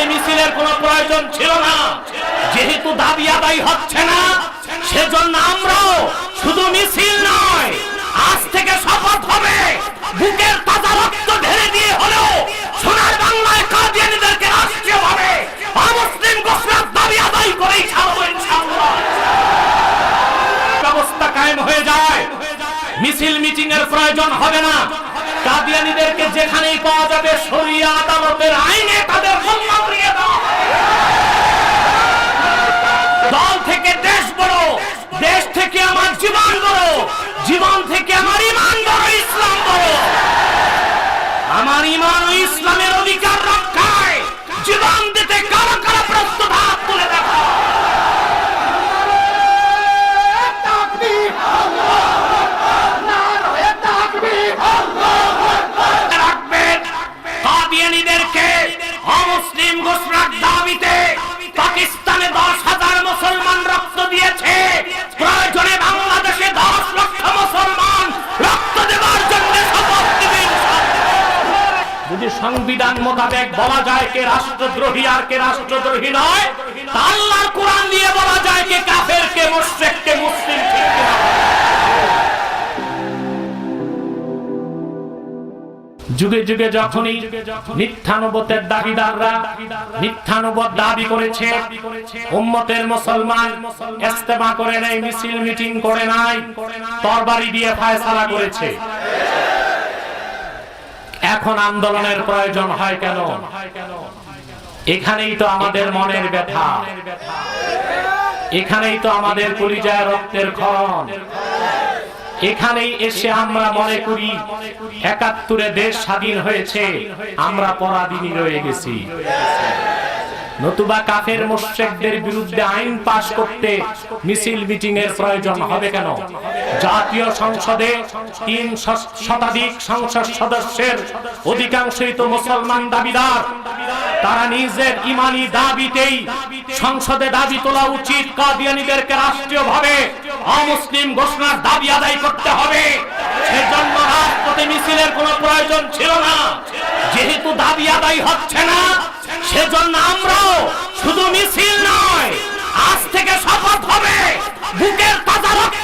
রাজপথে মিছিলের কোনো প্রয়োজন ছিল না। যেহেতু দাবি আদায় হচ্ছে না, সেজন্য আমরাও শুধু মিছিল নয়, আজ থেকে শপথ হবে বুকের তাজা রক্ত ঢেলে দিয়ে হলেও সোনার বাংলায় কাদিয়ানীদেরকে রাষ্ট্রীয়ভাবে অমুসলিম ঘোষণার দাবি আদায় করেই ছাড়বো ইনশাআল্লাহ। ব্যবস্থা কায়েম হয়ে যায়, মিছিল মিটিং এর প্রয়োজন হবে না। কাদিয়ানীদেরকে যেখানেই পাওয়া যাবে শরিয়া আদালতের আইনে তাদের সম্মান দিয়ে দাও। দল থেকে দেশ বড়, দেশ থেকে আমার জীবন বড়, জীবন থেকে আমার ঈমান বড়, ইসলাম বড়। আমার ঈমান ও ইসলামের অধিকার রক্ষায় জীবন দিতে কারা কারা প্রস্তুত, হাত তুলে দেখো। কাদিয়ানীদেরকে অমুসলিম ঘোষণার দাবিতে পাকিস্তানে 10,000 মুসলমান রক্ত দিয়েছে, প্রয়োজনে বাংলাদেশে 10 লক্ষ মুসলমান রক্ত দেওয়ার জন্য শপথ নেবেন। যদি সংবিধান মোতাবেক বলা যায় কে রাষ্ট্রদ্রোহী আর কে রাষ্ট্রদ্রোহী নয়, তা আল্লাহর কোরআন দিয়ে বলা যায় কে কাফের, কে মুশরিক, কে মুসলিম, ঠিক কিনা? যুগে যুগে যখনই মিথ্যানুবতের দাবিদাররা মিথ্যানুবত দাবি করেছে, উম্মতের মুসলমান ইস্তেমা করে নাই, মিছিল মিটিং করে নাই, তরবারি দিয়ে ফয়সালা করেছে। এখন আন্দোলনের প্রয়োজন হয় কেন? এখানেই তো আমাদের মনের ব্যথা, এখানেই তো আমাদের কলিজায় রক্তের ক্ষরণ। এখানেই এসে আমরা মনে করি ৭১ দেশ স্বাধীন হয়েছে, আমরা পরাধীন রয়ে গেছি। নতুবা কাফের মুশরিকদের বিরুদ্ধে আইন পাস করতে মিছিল মিটিং এর প্রয়োজন হবে কেন? জাতীয় সংসদে ৩ শতাধিক সংসদ সদস্যের অধিকাংশই তো মুসলমান দাবিদার। তারা নিজের ইমানি দাবিতেই সংসদে দাবি তোলা উচিত কাদিয়ানীদেরকে রাষ্ট্রীয়ভাবে অমুসলিম ঘোষণার দাবি আদায় করতে হবে। সেজন্য রাজপথে মিছিলের কোনো প্রয়োজন ছিল না। যেহেতু দাবি আদায় হচ্ছে না, সেজন্য আমরাও শুধু মিছিল নয়, আজ থেকে শপথ হবে বুকের তাজা রক্ত